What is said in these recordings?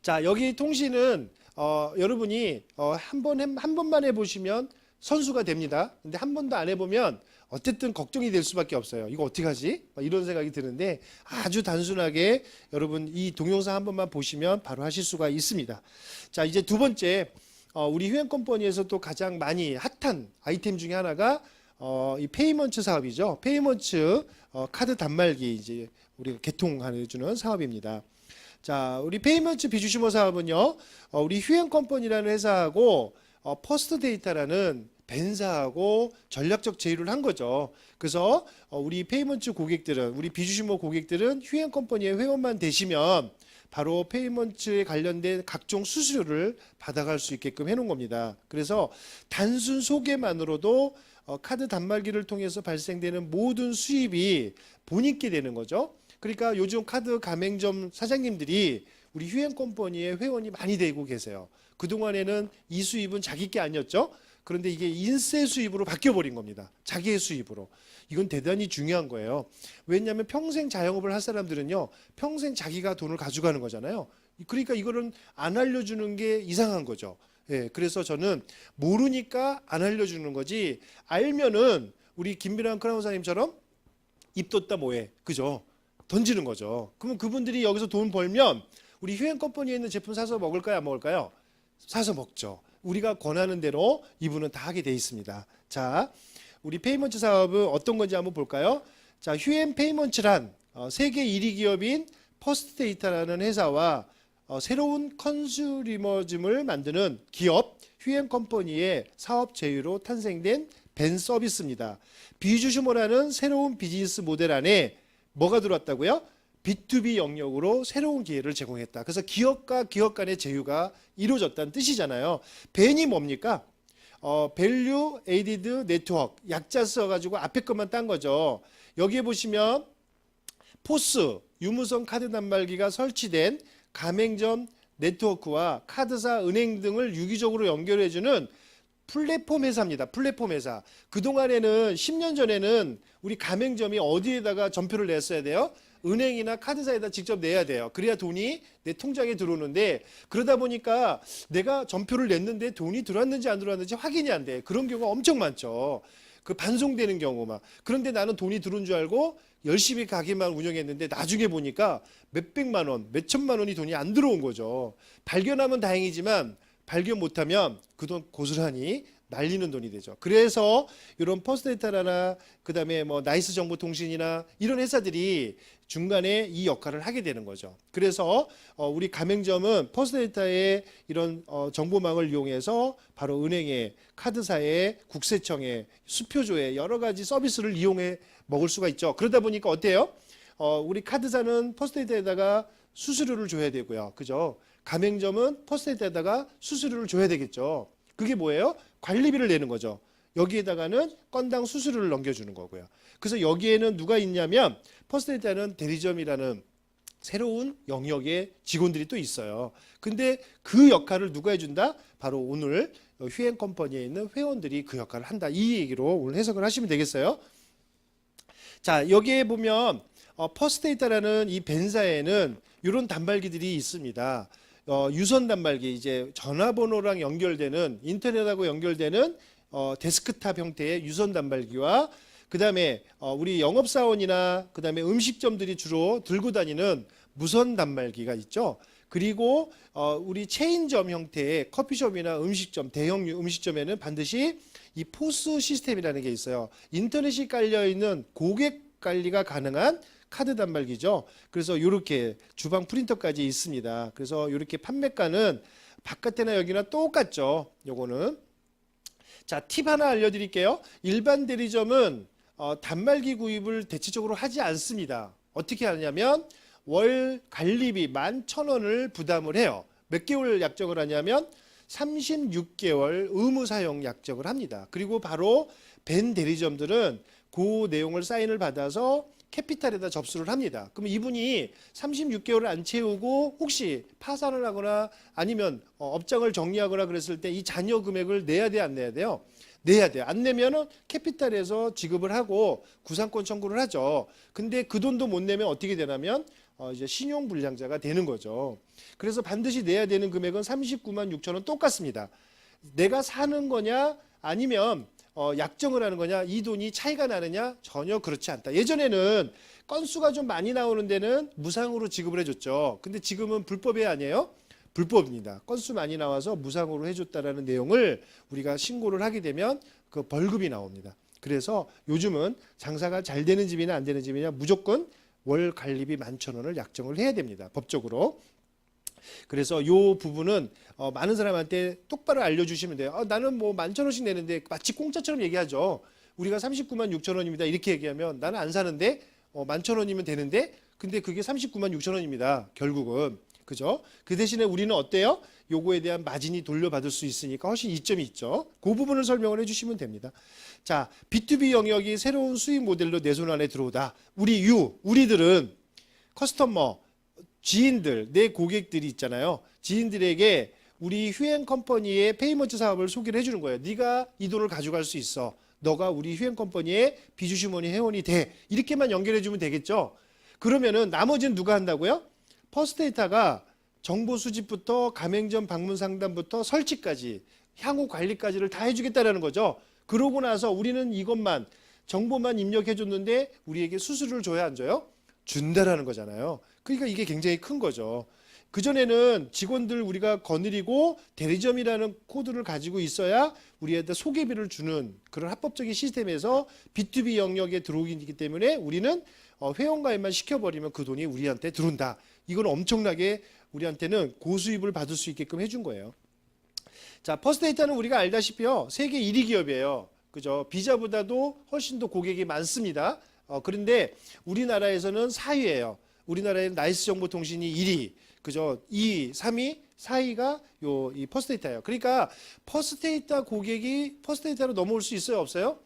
자, 여기 통신은 여러분이 한 번만 해보시면 선수가 됩니다. 근데 한 번도 안 해보면 어쨌든 걱정이 될 수밖에 없어요. 이거 어떻게 하지? 이런 생각이 드는데 아주 단순하게 여러분 이 동영상 한 번만 보시면 바로 하실 수가 있습니다. 자, 이제 두 번째, 우리 휴행컴퍼니에서 또 가장 많이 핫한 아이템 중에 하나가 이 페이먼츠 사업이죠. 페이먼츠 카드 단말기 이제 우리가 개통해주는 사업입니다. 자, 우리 페이먼츠 비주시모 사업은요, 우리 휴행컴퍼니라는 회사하고 퍼스트 데이터라는 벤사하고 전략적 제휴를 한 거죠. 그래서 우리 페이먼츠 고객들은, 우리 비주시모 고객들은 휴행컴퍼니의 회원만 되시면 바로 페이먼츠에 관련된 각종 수수료를 받아갈 수 있게끔 해놓은 겁니다. 그래서 단순 소개만으로도 카드 단말기를 통해서 발생되는 모든 수입이 본인께 되는 거죠. 그러니까 요즘 카드 가맹점 사장님들이 우리 휴행컴퍼니의 회원이 많이 되고 계세요. 그동안에는 이 수입은 자기 게 아니었죠. 그런데 이게 인세 수입으로 바뀌어버린 겁니다. 자기의 수입으로. 이건 대단히 중요한 거예요. 왜냐하면 평생 자영업을 할 사람들은요, 평생 자기가 돈을 가져가는 거잖아요. 그러니까 이거는 안 알려주는 게 이상한 거죠. 예, 그래서 저는 모르니까 안 알려주는 거지, 알면은 우리 김비란 크라운사님처럼 입 뒀다 뭐해, 그죠? 던지는 거죠. 그러면 그분들이 여기서 돈 벌면 우리 휴행컴퍼니에 있는 제품 사서 먹을까요, 안 먹을까요? 사서 먹죠. 우리가 권하는 대로 이분은 다 하게 돼 있습니다. 자, 우리 페이먼츠 사업은 어떤 건지 한번 볼까요? 자, 휴행 페이먼츠란 세계 1위 기업인 퍼스트데이터라는 회사와 새로운 컨슈머즘을 만드는 기업 휴행컴퍼니의 사업 제휴로 탄생된 벤 서비스입니다. 비주슈모라는 새로운 비즈니스 모델 안에 뭐가 들어왔다고요? B2B 영역으로 새로운 기회를 제공했다. 그래서 기업과 기업 간의 제휴가 이루어졌다는 뜻이잖아요. 벤이 뭡니까? Value Added Network, 약자 써가지고 앞에 것만 딴 거죠. 여기에 보시면 포스, 유무선 카드 단말기가 설치된 가맹점 네트워크와 카드사, 은행 등을 유기적으로 연결해주는 플랫폼 회사입니다. 플랫폼 회사. 그동안에는 10년 전에는 우리 가맹점이 어디에다가 전표를 냈어야 돼요? 은행이나 카드사에다 직접 내야 돼요. 그래야 돈이 내 통장에 들어오는데, 그러다 보니까 내가 전표를 냈는데 돈이 들어왔는지 안 들어왔는지 확인이 안 돼. 그런 경우가 엄청 많죠. 그 반송되는 경우만. 그런데 나는 돈이 들어온 줄 알고 열심히 가게만 운영했는데 나중에 보니까 몇백만 원, 몇천만 원이 돈이 안 들어온 거죠. 발견하면 다행이지만 발견 못하면 그 돈 고스란히 날리는 돈이 되죠. 그래서 이런 퍼스트데이터나 그다음에 뭐 나이스 정보통신이나 이런 회사들이 중간에 이 역할을 하게 되는 거죠. 그래서 우리 가맹점은 퍼스트데이터의 이런 정보망을 이용해서 바로 은행에, 카드사에, 국세청에, 수표조에 여러 가지 서비스를 이용해 먹을 수가 있죠. 그러다 보니까 어때요? 우리 카드사는 퍼스트데이터에다가 수수료를 줘야 되고요. 그죠? 가맹점은 퍼스트데이터에다가 수수료를 줘야 되겠죠. 그게 뭐예요? 관리비를 내는 거죠. 여기에다가는 건당 수수료를 넘겨주는 거고요. 그래서 여기에는 누가 있냐면 퍼스트데이터는 대리점이라는 새로운 영역의 직원들이 또 있어요. 근데 그 역할을 누가 해준다? 바로 오늘 휴행컴퍼니에 있는 회원들이 그 역할을 한다. 이 얘기로 오늘 해석을 하시면 되겠어요. 자, 여기에 보면 퍼스트데이터라는 이 벤사에는 이런 단말기들이 있습니다. 유선 단말기, 이제 전화번호랑 연결되는, 인터넷하고 연결되는 데스크탑 형태의 유선 단말기와 그다음에 우리 영업사원이나 그다음에 음식점들이 주로 들고 다니는 무선 단말기가 있죠. 그리고 우리 체인점 형태의 커피숍이나 음식점, 대형 음식점에는 반드시 이 포스 시스템이라는 게 있어요. 인터넷이 깔려 있는 고객 관리가 가능한 카드 단말기죠. 그래서 이렇게 주방 프린터까지 있습니다. 그래서 이렇게 판매가는 바깥에나 여기나 똑같죠. 요거는. 자, 팁 하나 알려드릴게요. 일반 대리점은 단말기 구입을 대체적으로 하지 않습니다. 어떻게 하냐면 월 관리비 11,000원을 부담을 해요. 몇 개월 약정을 하냐면 36개월 의무 사용 약정을 합니다. 그리고 바로 벤 대리점들은 그 내용을 사인을 받아서 캐피탈에다 접수를 합니다. 그럼 이분이 36개월을 안 채우고 혹시 파산을 하거나 아니면 업장을 정리하거나 그랬을 때 이 잔여 금액을 내야 돼, 안 내야 돼요? 내야 돼요. 안 내면은 캐피탈에서 지급을 하고 구상권 청구를 하죠. 근데 그 돈도 못 내면 어떻게 되냐면 이제 신용불량자가 되는 거죠. 그래서 반드시 내야 되는 금액은 39만 6천 원 똑같습니다. 내가 사는 거냐 아니면 약정을 하는 거냐, 이 돈이 차이가 나느냐, 전혀 그렇지 않다. 예전에는 건수가 좀 많이 나오는 데는 무상으로 지급을 해줬죠. 근데 지금은 불법이 아니에요? 불법입니다. 건수 많이 나와서 무상으로 해줬다라는 내용을 우리가 신고를 하게 되면 그 벌금이 나옵니다. 그래서 요즘은 장사가 잘 되는 집이나 안 되는 집이냐 무조건 월 관리비 11,000원을 약정을 해야 됩니다. 법적으로. 그래서 요 부분은 많은 사람한테 똑바로 알려주시면 돼요. 나는 뭐 11,000원씩 내는데 마치 공짜처럼 얘기하죠. 우리가 39만 6천 원입니다. 이렇게 얘기하면 나는 안 사는데 11,000원이면 되는데 근데 그게 39만 6천 원입니다. 결국은. 그죠? 그 대신에 우리는 어때요? 요거에 대한 마진이 돌려받을 수 있으니까 훨씬 이점이 있죠. 그 부분을 설명을 해주시면 됩니다. 자, B2B 영역이 새로운 수익 모델로 내 손 안에 들어오다. 우리들은 커스터머, 지인들, 내 고객들이 있잖아요. 지인들에게 우리 휴행 컴퍼니의 페이먼트 사업을 소개를 해주는 거예요. 네가 이 돈을 가져갈 수 있어. 너가 우리 휴행 컴퍼니의 비주시모니 회원이 돼. 이렇게만 연결해주면 되겠죠. 그러면은 나머지는 누가 한다고요? 퍼스트데이터가 정보 수집부터 가맹점 방문 상담부터 설치까지 향후 관리까지를 다 해주겠다라는 거죠. 그러고 나서 우리는 이것만 정보만 입력해 줬는데 우리에게 수수료를 줘야 안 줘요? 준다라는 거잖아요. 그러니까 이게 굉장히 큰 거죠. 그전에는 직원들 우리가 거느리고 대리점이라는 코드를 가지고 있어야 우리한테 소개비를 주는 그런 합법적인 시스템에서 B2B 영역에 들어오기 때문에 우리는 회원가입만 시켜버리면 그 돈이 우리한테 들어온다. 이건 엄청나게 우리한테는 고수입을 받을 수 있게끔 해준 거예요. 자, 퍼스트데이터는 우리가 알다시피요. 세계 1위 기업이에요. 그죠? 비자보다도 훨씬 더 고객이 많습니다. 그런데 우리나라에서는 4위예요. 우리나라에는 나이스 정보통신이 1위, 그죠? 2위, 3위, 4위가 이 퍼스트데이터예요. 그러니까 퍼스트데이터 고객이 퍼스트데이터로 넘어올 수 있어요, 없어요?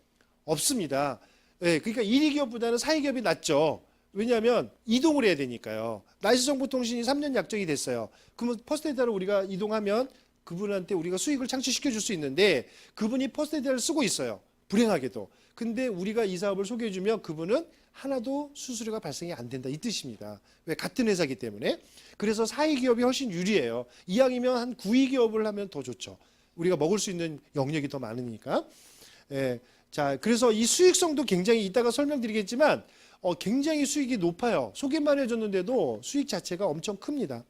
없습니다. 네, 그러니까 1위 기업보다는 4위 기업이 낫죠. 왜냐하면 이동을 해야 되니까요. 나이스 정보통신이 3년 약정이 됐어요. 그러면 퍼스트데이터로 우리가 이동하면 그분한테 우리가 수익을 창출시켜 줄 수 있는데 그분이 퍼스트데이터를 쓰고 있어요. 불행하게도. 근데 우리가 이 사업을 소개해 주면 그분은 하나도 수수료가 발생이 안 된다. 이 뜻입니다. 왜? 같은 회사이기 때문에. 그래서 4위 기업이 훨씬 유리해요. 이왕이면 한 9위 기업을 하면 더 좋죠. 우리가 먹을 수 있는 영역이 더 많으니까. 예. 자, 그래서 이 수익성도 굉장히 이따가 설명드리겠지만 굉장히 수익이 높아요. 소개만 해줬는데도 수익 자체가 엄청 큽니다.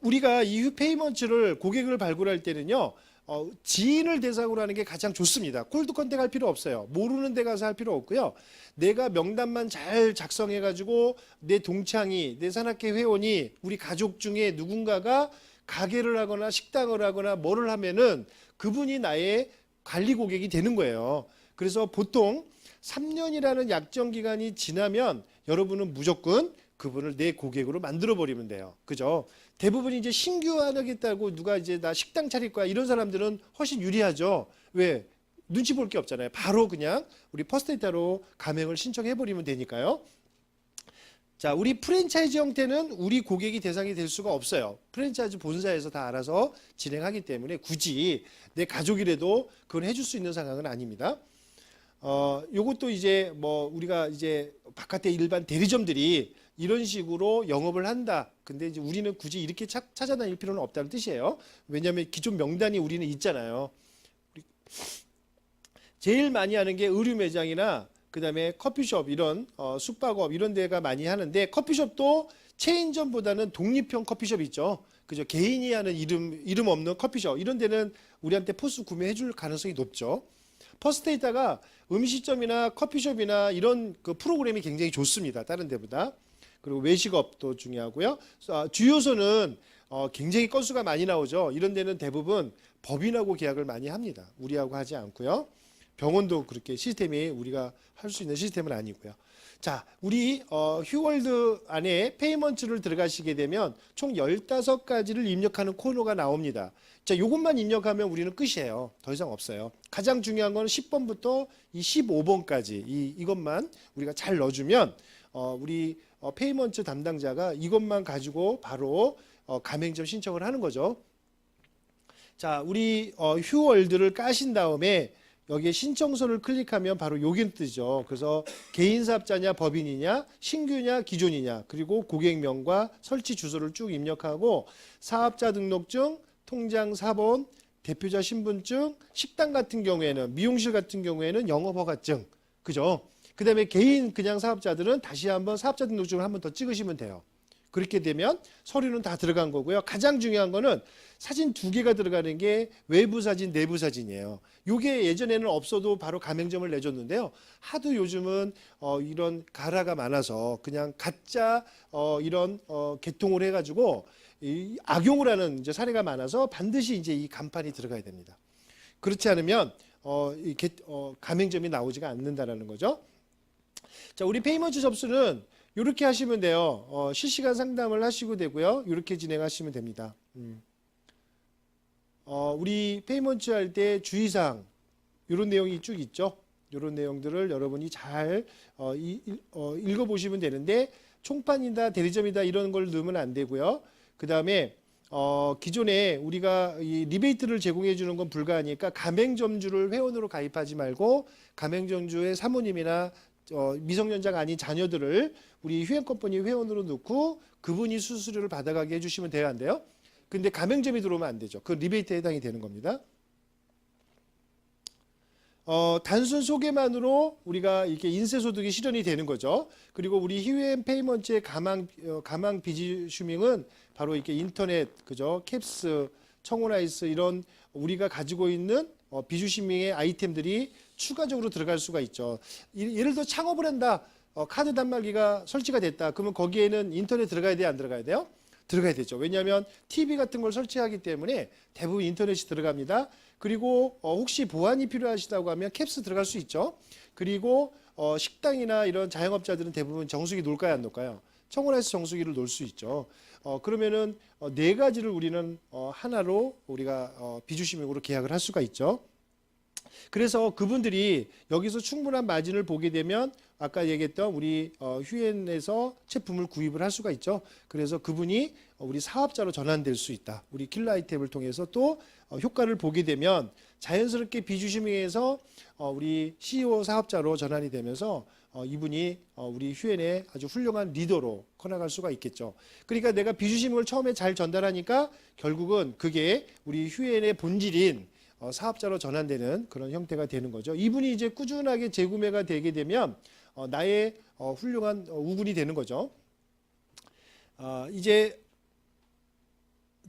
우리가 이 페이먼트를 고객을 발굴할 때는요. 지인을 대상으로 하는 게 가장 좋습니다. 콜드 컨택 할 필요 없어요. 모르는 데 가서 할 필요 없고요. 내가 명단만 잘 작성해가지고 내 동창이, 내 산악회 회원이 우리 가족 중에 누군가가 가게를 하거나 식당을 하거나 뭐를 하면은 그분이 나의 관리 고객이 되는 거예요. 그래서 보통 3년이라는 약정 기간이 지나면 여러분은 무조건 그분을 내 고객으로 만들어 버리면 돼요. 그죠? 대부분 이제 신규 하겠다고 누가 이제 나 식당 차릴 거야 이런 사람들은 훨씬 유리하죠. 왜? 눈치 볼 게 없잖아요. 바로 그냥 우리 퍼스트데이터로 가맹을 신청해 버리면 되니까요. 자, 우리 프랜차이즈 형태는 우리 고객이 대상이 될 수가 없어요. 프랜차이즈 본사에서 다 알아서 진행하기 때문에 굳이 내 가족이라도 그걸 해줄 수 있는 상황은 아닙니다. 요것도 이제 뭐 우리가 이제 바깥에 일반 대리점들이 이런 식으로 영업을 한다. 근데 이제 우리는 굳이 이렇게 찾아다닐 필요는 없다는 뜻이에요. 왜냐하면 기존 명단이 우리는 있잖아요. 제일 많이 하는 게 의류 매장이나 그다음에 커피숍 이런 숙박업 이런 데가 많이 하는데 커피숍도 체인점보다는 독립형 커피숍 있죠. 그죠? 개인이 하는 이름 없는 커피숍 이런 데는 우리한테 포스 구매해 줄 가능성이 높죠. 퍼스트데이터가 음식점이나 커피숍이나 이런 그 프로그램이 굉장히 좋습니다. 다른 데보다. 그리고 외식업도 중요하고요. 주요소는 굉장히 건수가 많이 나오죠. 이런 데는 대부분 법인하고 계약을 많이 합니다. 우리하고 하지 않고요. 병원도 그렇게 시스템이 우리가 할 수 있는 시스템은 아니고요. 자, 우리 휴월드 안에 페이먼트를 들어가시게 되면 총 15가지를 입력하는 코너가 나옵니다. 자, 요것만 입력하면 우리는 끝이에요. 더 이상 없어요. 가장 중요한 건 10번부터 이 15번까지 이것만 우리가 잘 넣어주면 우리 페이먼트 담당자가 이것만 가지고 바로 가맹점 신청을 하는 거죠. 자, 우리 휴월드를 까신 다음에 여기에 신청서를 클릭하면 바로 여기 뜨죠. 그래서 개인 사업자냐 법인이냐 신규냐 기존이냐 그리고 고객명과 설치 주소를 쭉 입력하고 사업자 등록증, 통장 사본, 대표자 신분증, 식당 같은 경우에는 미용실 같은 경우에는 영업허가증 그죠? 그 다음에 개인 그냥 사업자들은 다시 한번 사업자 등록증을 한번 더 찍으시면 돼요. 그렇게 되면 서류는 다 들어간 거고요. 가장 중요한 거는 사진 2개가 들어가는 게 외부 사진, 내부 사진이에요. 이게 예전에는 없어도 바로 가맹점을 내줬는데요. 하도 요즘은 이런 가라가 많아서 그냥 가짜 이런 개통을 해가지고 악용을 하는 이제 사례가 많아서 반드시 이제 이 간판이 들어가야 됩니다. 그렇지 않으면 가맹점이 나오지가 않는다라는 거죠. 자, 우리 페이먼트 접수는 이렇게 하시면 돼요. 실시간 상담을 하시고 되고요. 이렇게 진행하시면 됩니다. 우리 페이먼트 할 때 주의사항 이런 내용이 쭉 있죠. 이런 내용들을 여러분이 잘 읽어보시면 되는데 총판이다 대리점이다 이런 걸 넣으면 안 되고요. 그 다음에 기존에 우리가 이 리베이트를 제공해 주는 건 불가하니까 가맹점주를 회원으로 가입하지 말고 가맹점주의 사모님이나 미성년자가 아닌 자녀들을 우리 휴행컴퍼니 회원으로 넣고 그분이 수수료를 받아가게 해주시면 돼야 한대요. 근데 가맹점이 들어오면 안 되죠. 그 리베이트에 해당이 되는 겁니다. 단순 소개만으로 우리가 이렇게 인쇄소득이 실현이 되는 거죠. 그리고 우리 휴행 페이먼트의 가망 비즈슈밍은 바로 이렇게 인터넷, 그죠? 캡스, 청혼아이스 이런 우리가 가지고 있는 비즈슈밍의 아이템들이 추가적으로 들어갈 수가 있죠. 예를 들어 창업을 한다. 카드 단말기가 설치가 됐다. 그러면 거기에는 인터넷 들어가야 돼요? 안 들어가야 돼요? 들어가야 되죠. 왜냐하면 TV 같은 걸 설치하기 때문에 대부분 인터넷이 들어갑니다. 그리고 혹시 보안이 필요하시다고 하면 캡스 들어갈 수 있죠. 그리고 식당이나 이런 자영업자들은 대부분 정수기 놓을까요? 안 놓을까요? 청혼아이스 정수기를 놓을 수 있죠. 그러면은 4가지를 우리는 하나로 우리가 비주시명으로 계약을 할 수가 있죠. 그래서 그분들이 여기서 충분한 마진을 보게 되면 아까 얘기했던 우리 휴엔에서 제품을 구입을 할 수가 있죠. 그래서 그분이 우리 사업자로 전환될 수 있다. 우리 킬러 아이템을 통해서 또 효과를 보게 되면 자연스럽게 비주시밍에서 우리 CEO 사업자로 전환이 되면서 이분이 우리 휴엔의 아주 훌륭한 리더로 커나갈 수가 있겠죠. 그러니까 내가 비주시밍을 처음에 잘 전달하니까 결국은 그게 우리 휴엔의 본질인 사업자로 전환되는 그런 형태가 되는 거죠. 이분이 이제 꾸준하게 재구매가 되게 되면 나의 훌륭한 우군이 되는 거죠. 이제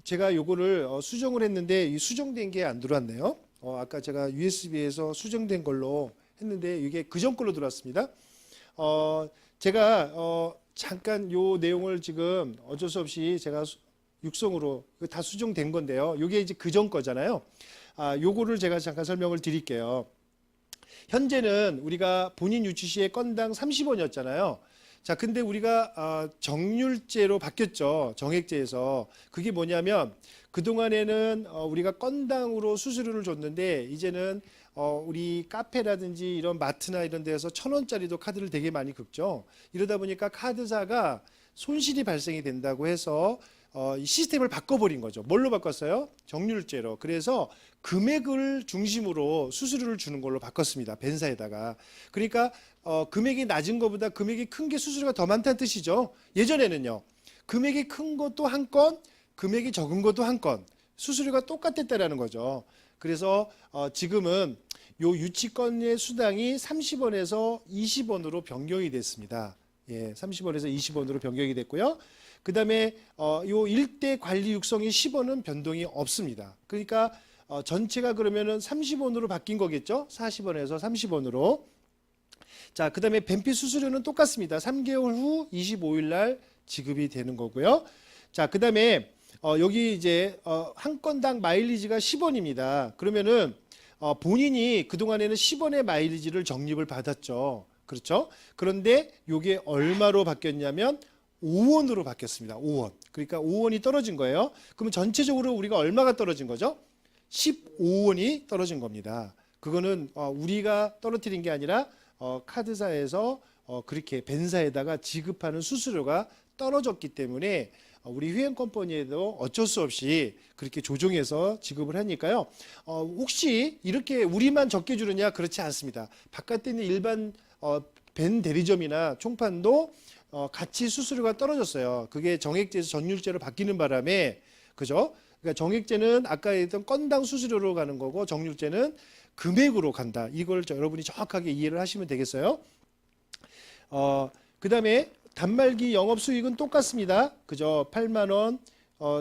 제가 요거를 수정을 했는데 이 수정된 게 안 들어왔네요. 아까 제가 USB에서 수정된 걸로 했는데 이게 그전 걸로 들어왔습니다. 제가 잠깐 요 내용을 지금 어쩔 수 없이 제가 육성으로 다 수정된 건데요. 요게 이제 그전 거잖아요. 요거를 제가 잠깐 설명을 드릴게요. 현재는 우리가 본인 유치 시에 건당 30원이었잖아요. 자, 근데 우리가 정률제로 바뀌었죠. 정액제에서. 그게 뭐냐면 그동안에는 우리가 건당으로 수수료를 줬는데 이제는 우리 카페라든지 이런 마트나 이런 데서 1,000원짜리도 카드를 되게 많이 긁죠. 이러다 보니까 카드사가 손실이 발생이 된다고 해서 이 시스템을 바꿔버린 거죠. 뭘로 바꿨어요? 정률제로. 그래서 금액을 중심으로 수수료를 주는 걸로 바꿨습니다. 벤사에다가. 그러니까 금액이 낮은 것보다 금액이 큰 게 수수료가 더 많다는 뜻이죠. 예전에는요. 금액이 큰 것도 한 건, 금액이 적은 것도 한 건. 수수료가 똑같았다라는 거죠. 그래서 지금은 요 유치권의 수당이 30원에서 20원으로 변경이 됐습니다. 예, 30원에서 20원으로 변경이 됐고요. 그 다음에 요 일대 관리 육성이 10원은 변동이 없습니다. 그러니까 전체가 그러면은 30원으로 바뀐 거겠죠? 40원에서 30원으로. 자, 그 다음에 벤피 수수료는 똑같습니다. 3개월 후 25일 날 지급이 되는 거고요. 자, 그 다음에 여기 이제 한 건당 마일리지가 10원입니다. 그러면은 본인이 그동안에는 10원의 마일리지를 적립을 받았죠. 그렇죠? 그런데 이게 얼마로 바뀌었냐면 5원으로 바뀌었습니다. 5원. 그러니까 5원이 떨어진 거예요. 그러면 전체적으로 우리가 얼마가 떨어진 거죠? 15원이 떨어진 겁니다. 그거는 우리가 떨어뜨린 게 아니라 카드사에서 그렇게 벤사에다가 지급하는 수수료가 떨어졌기 때문에 우리 휴행컴퍼니에도 어쩔 수 없이 그렇게 조정해서 지급을 하니까요. 혹시 이렇게 우리만 적게 주느냐? 그렇지 않습니다. 바깥에 있는 일반 벤 대리점이나 총판도 같이 수수료가 떨어졌어요. 그게 정액제에서 전율제로 바뀌는 바람에, 그죠? 그러니까 정액제는 아까 했던 건당 수수료로 가는 거고, 정률제는 금액으로 간다. 이걸 여러분이 정확하게 이해를 하시면 되겠어요. 그 다음에 단말기 영업 수익은 똑같습니다. 그죠? 8만 원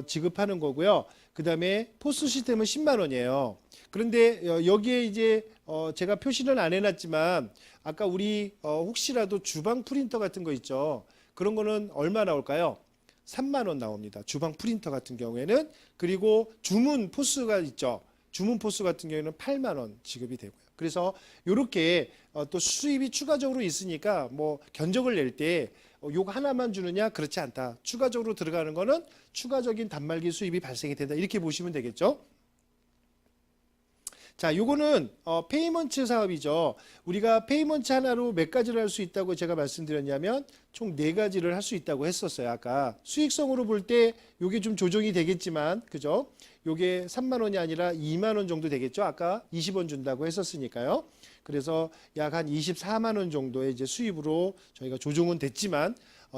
지급하는 거고요. 그 다음에 포스 시스템은 10만 원이에요. 그런데 여기에 이제 제가 표시는 안 해놨지만 아까 우리 혹시라도 주방 프린터 같은 거 있죠. 그런 거는 얼마 나올까요? 3만 원 나옵니다. 주방 프린터 같은 경우에는. 그리고 주문 포스가 있죠. 주문 포스 같은 경우에는 8만 원 지급이 되고요. 그래서 이렇게 또 수입이 추가적으로 있으니까 뭐 견적을 낼 때 요거 하나만 주느냐? 그렇지 않다. 추가적으로 들어가는 거는 추가적인 단말기 수입이 발생이 된다. 이렇게 보시면 되겠죠. 자, 요거는 페이먼트 사업이죠. 우리가 페이먼트 하나로 몇 가지를 할 수 있다고 제가 말씀드렸냐면 총 4가지를 할 수 있다고 했었어요. 아까 수익성으로 볼 때 요게 좀 조정이 되겠지만, 그죠? 요게 3만 원이 아니라 2만 원 정도 되겠죠. 아까 20원 준다고 했었으니까요. 그래서 약 한 24만 원 정도의 이제 수입으로 저희가 조정은 됐지만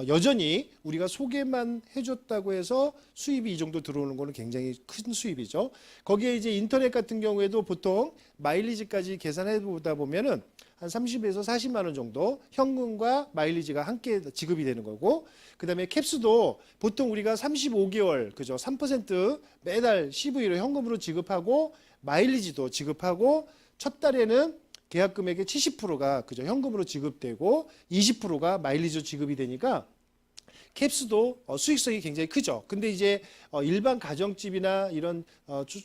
여전히 우리가 소개만 해줬다고 해서 수입이 이 정도 들어오는 거는 굉장히 큰 수입이죠. 거기에 이제 인터넷 같은 경우에도 보통 마일리지까지 계산해 보다 보면은 한 30에서 40만 원 정도 현금과 마일리지가 함께 지급이 되는 거고, 그 다음에 캡스도 보통 우리가 35개월, 그죠? 3% 매달 CV로 현금으로 지급하고 마일리지도 지급하고 첫 달에는 계약 금액의 70%가 그죠? 현금으로 지급되고 20%가 마일리지로 지급이 되니까 캡스도 수익성이 굉장히 크죠. 근데 이제 일반 가정집이나 이런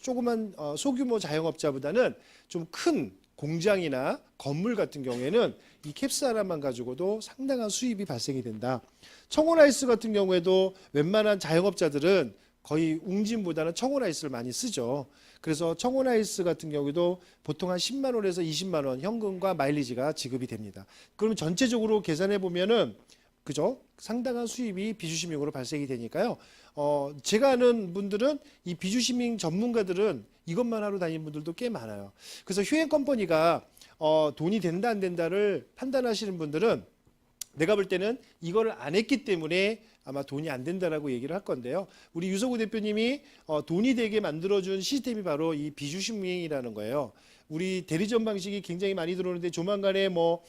조그만 소규모 자영업자보다는 좀 큰 공장이나 건물 같은 경우에는 이 캡스 하나만 가지고도 상당한 수입이 발생이 된다. 청원아이스 같은 경우에도 웬만한 자영업자들은 거의 웅진보다는 청원아이스를 많이 쓰죠. 그래서 청원아이스 같은 경우에도 보통 한 10만 원에서 20만 원 현금과 마일리지가 지급이 됩니다. 그러면 전체적으로 계산해 보면은 그죠? 상당한 수입이 비주시밍으로 발생이 되니까요. 제가 아는 분들은 이 비주시밍 전문가들은 이것만 하러 다니는 분들도 꽤 많아요. 그래서 휴행컴퍼니가 돈이 된다 안 된다를 판단하시는 분들은 내가 볼 때는 이거를 안 했기 때문에 아마 돈이 안 된다라고 얘기를 할 건데요. 우리 유석우 대표님이 돈이 되게 만들어준 시스템이 바로 이 비주시밍이라는 거예요. 우리 대리점 방식이 굉장히 많이 들어오는데 조만간에 뭐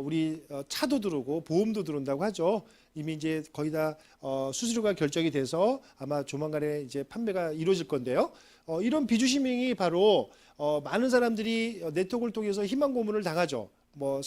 우리 차도 들어오고 보험도 들어온다고 하죠. 이미 이제 거의 다 수수료가 결정이 돼서 아마 조만간에 이제 판매가 이루어질 건데요. 이런 비주시밍이 바로 많은 사람들이 네트워크를 통해서 희망 고문을 당하죠. 뭐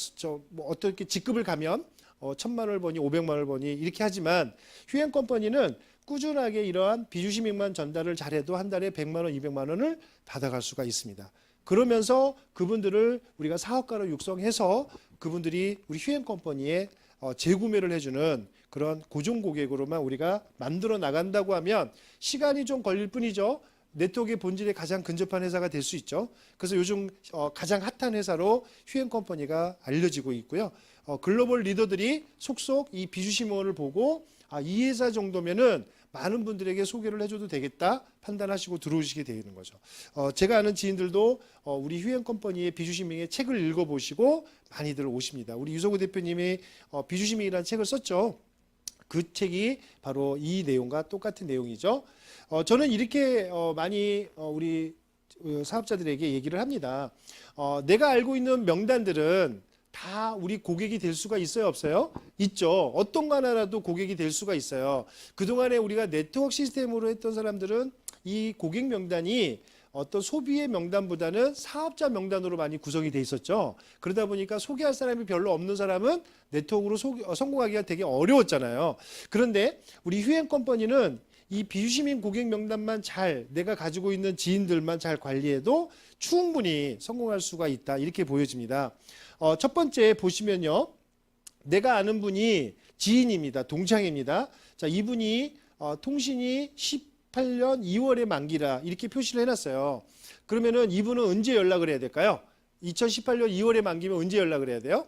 어떻게 직급을 가면 1,000만 원을 버니 500만 원을 버니 이렇게 하지만 휴행컴퍼니는 꾸준하게 이러한 비주시밍만 전달을 잘해도 한 달에 100만 원, 200만 원을 받아갈 수가 있습니다. 그러면서 그분들을 우리가 사업가로 육성해서 그분들이 우리 휴행컴퍼니에 재구매를 해주는 그런 고정 고객으로만 우리가 만들어 나간다고 하면 시간이 좀 걸릴 뿐이죠. 네트워크의 본질에 가장 근접한 회사가 될 수 있죠. 그래서 요즘 가장 핫한 회사로 휴행컴퍼니가 알려지고 있고요. 글로벌 리더들이 속속 이 비주시몬을 보고 이 회사 정도면은 많은 분들에게 소개를 해줘도 되겠다 판단하시고 들어오시게 되는 거죠. 제가 아는 지인들도 우리 휴행컴퍼니의 비주시밍의 책을 읽어보시고 많이들 오십니다. 우리 유석우 대표님이 비주시밍이라는 책을 썼죠. 그 책이 바로 이 내용과 똑같은 내용이죠. 저는 이렇게 많이 우리 사업자들에게 얘기를 합니다. 내가 알고 있는 명단들은 다 우리 고객이 될 수가 있어요, 없어요? 있죠. 어떤 거 하나라도 고객이 될 수가 있어요. 그동안에 우리가 네트워크 시스템으로 했던 사람들은 이 고객 명단이 어떤 소비의 명단보다는 사업자 명단으로 많이 구성이 돼 있었죠. 그러다 보니까 소개할 사람이 별로 없는 사람은 네트워크로 성공하기가 되게 어려웠잖아요. 그런데 우리 휴행컴퍼니는 이 비유시민 고객 명단만 잘 내가 가지고 있는 지인들만 잘 관리해도 충분히 성공할 수가 있다. 이렇게 보여집니다. 첫 번째 보시면요. 내가 아는 분이 지인입니다. 동창입니다. 자, 이분이 통신이 18년 2월에 만기라 이렇게 표시를 해놨어요. 그러면은 이분은 언제 연락을 해야 될까요? 2018년 2월에 만기면 언제 연락을 해야 돼요?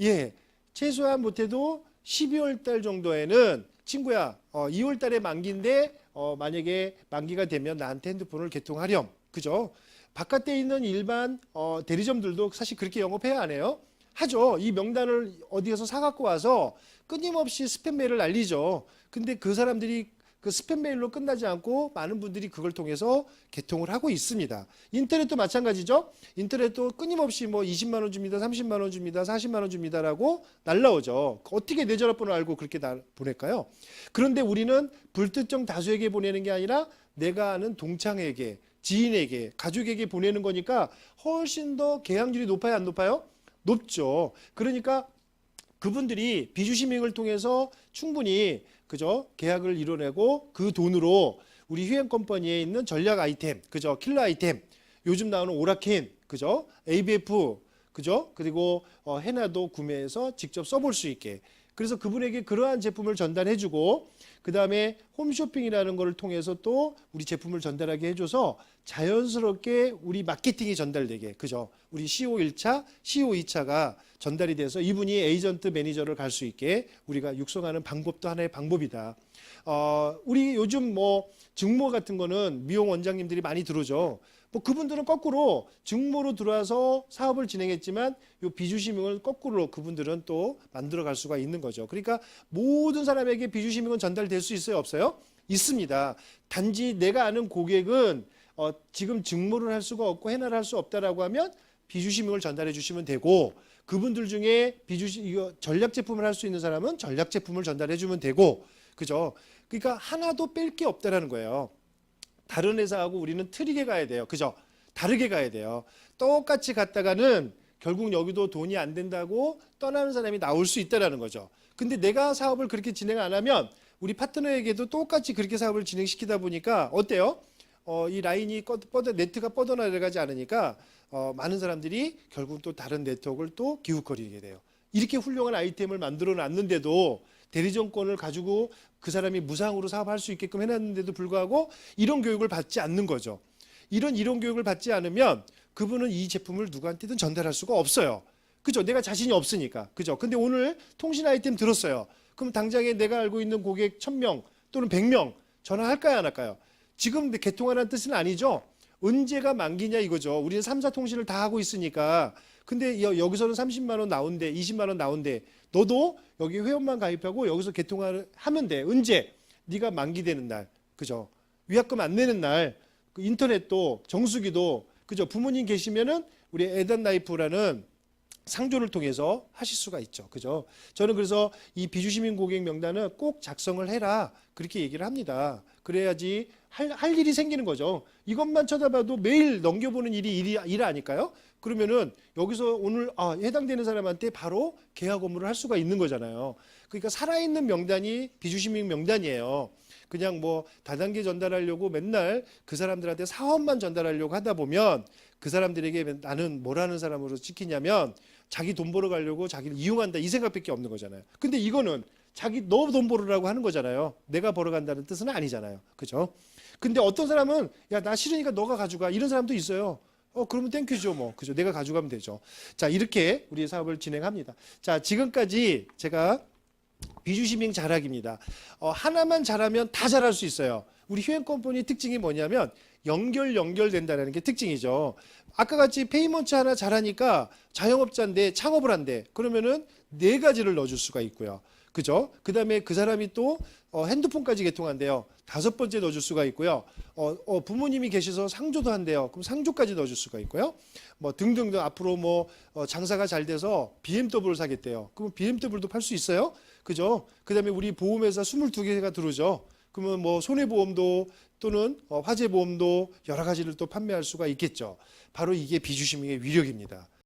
예, 최소한 못해도 12월 달 정도에는 친구야 2월 달에 만기인데 만약에 만기가 되면 나한테 핸드폰을 개통하렴. 그죠? 바깥에 있는 일반 대리점들도 사실 그렇게 영업해야 안 해요? 하죠. 이 명단을 어디 가서 사갖고 와서 끊임없이 스팸 메일을 날리죠. 근데 그 사람들이 그 스팸 메일로 끝나지 않고 많은 분들이 그걸 통해서 개통을 하고 있습니다. 인터넷도 마찬가지죠. 인터넷도 끊임없이 뭐 20만 원 줍니다, 30만 원 줍니다, 40만 원 줍니다라고 날라오죠. 어떻게 내 전화번호 알고 그렇게 보낼까요? 그런데 우리는 불특정 다수에게 보내는 게 아니라 내가 아는 동창에게, 지인에게, 가족에게 보내는 거니까 훨씬 더 개항률이 높아요, 안 높아요? 높죠. 그러니까 그분들이 비주시밍을 통해서 충분히 그죠? 계약을 이뤄내고 그 돈으로 우리 휴행 컴퍼니에 있는 전략 아이템, 그죠? 킬러 아이템, 요즘 나오는 오라킨, 그죠? ABF, 그죠? 그리고 헤나도 구매해서 직접 써볼 수 있게. 그래서 그분에게 그러한 제품을 전달해주고 그 다음에 홈쇼핑이라는 것을 통해서 또 우리 제품을 전달하게 해줘서 자연스럽게 우리 마케팅이 전달되게, 그죠? 우리 CO 1차, CO 2차가 전달이 돼서 이분이 에이전트 매니저를 갈 수 있게 우리가 육성하는 방법도 하나의 방법이다. 우리 요즘 뭐 증모 같은 거는 미용 원장님들이 많이 들어오죠. 뭐 그분들은 거꾸로 증모로 들어와서 사업을 진행했지만 요 비주시밍을 거꾸로 그분들은 또 만들어 갈 수가 있는 거죠. 그러니까 모든 사람에게 비주시밍은 전달될 수 있어요, 없어요? 있습니다. 단지 내가 아는 고객은 지금 증모를 할 수가 없고 해나를 할 수 없다라고 하면 비주시밍을 전달해 주시면 되고 그분들 중에 이거 전략 제품을 할 수 있는 사람은 전략 제품을 전달해 주면 되고 그죠? 그러니까 하나도 뺄 게 없다라는 거예요. 다른 회사하고 우리는 틀리게 가야 돼요. 그죠? 다르게 가야 돼요. 똑같이 갔다가는 결국 여기도 돈이 안 된다고 떠나는 사람이 나올 수 있다라는 거죠. 근데 내가 사업을 그렇게 진행 안 하면 우리 파트너에게도 똑같이 그렇게 사업을 진행시키다 보니까 어때요? 이 라인이 네트가 뻗어나가지 않으니까 많은 사람들이 결국 또 다른 네트워크를 또 기웃거리게 돼요. 이렇게 훌륭한 아이템을 만들어 놨는데도 대리점권을 가지고 그 사람이 무상으로 사업할 수 있게끔 해놨는데도 불구하고 이런 교육을 받지 않는 거죠. 이런 교육을 받지 않으면 그분은 이 제품을 누구한테든 전달할 수가 없어요. 그죠? 내가 자신이 없으니까. 그죠? 근데 오늘 통신 아이템 들었어요. 그럼 당장에 내가 알고 있는 고객 1000명 또는 100명 전화할까요, 안 할까요? 지금 개통하라는 뜻은 아니죠. 언제가 만기냐 이거죠. 우리는 3사 통신을 다 하고 있으니까. 근데 여기서는 30만 원 나온대, 20만 원 나온대. 너도 여기 회원만 가입하고 여기서 개통을 하면 돼. 언제? 네가 만기되는 날. 그죠? 위약금 안 내는 날. 그 인터넷도 정수기도 그죠? 부모님 계시면은 우리 에단라이프라는 상조를 통해서 하실 수가 있죠. 그죠? 저는 그래서 이 비주시민 고객 명단은 꼭 작성을 해라. 그렇게 얘기를 합니다. 그래야지 할 일이 생기는 거죠. 이것만 쳐다봐도 매일 넘겨보는 일 아닐까요? 그러면은 여기서 오늘 해당되는 사람한테 바로 계약 업무를 할 수가 있는 거잖아요. 그러니까 살아있는 명단이 비주시민 명단이에요. 그냥 뭐 다단계 전달하려고 맨날 그 사람들한테 사업만 전달하려고 하다 보면 그 사람들에게 나는 뭐라는 사람으로 찍히냐면 자기 돈 벌어 가려고 자기를 이용한다 이 생각밖에 없는 거잖아요. 근데 이거는 너 돈 벌으라고 하는 거잖아요. 내가 벌어간다는 뜻은 아니잖아요. 그죠? 근데 어떤 사람은 야, 나 싫으니까 너가 가져가 이런 사람도 있어요. 그러면 땡큐죠 뭐. 그죠? 내가 가져가면 되죠. 자, 이렇게 우리 사업을 진행합니다. 자, 지금까지 제가 비주시밍 잘하기입니다. 하나만 잘하면 다 잘할 수 있어요. 우리 휴행 컴퍼니 특징이 뭐냐면 연결된다는 게 특징이죠. 아까 같이 페이먼트 하나 잘하니까 자영업자인데 창업을 한대. 그러면은 4가지를 넣어줄 수가 있고요. 그죠? 그 다음에 그 사람이 또 핸드폰까지 개통한대요. 5번째 넣어줄 수가 있고요. 부모님이 계셔서 상조도 한대요. 그럼 상조까지 넣어줄 수가 있고요. 뭐 등등등 앞으로 뭐 장사가 잘 돼서 BMW를 사겠대요. 그럼 BMW도 팔 수 있어요. 그죠? 그 다음에 우리 보험회사 22개가 들어오죠. 그러면 뭐 손해보험도 또는 화재보험도 여러 가지를 또 판매할 수가 있겠죠. 바로 이게 비주시밍의 위력입니다.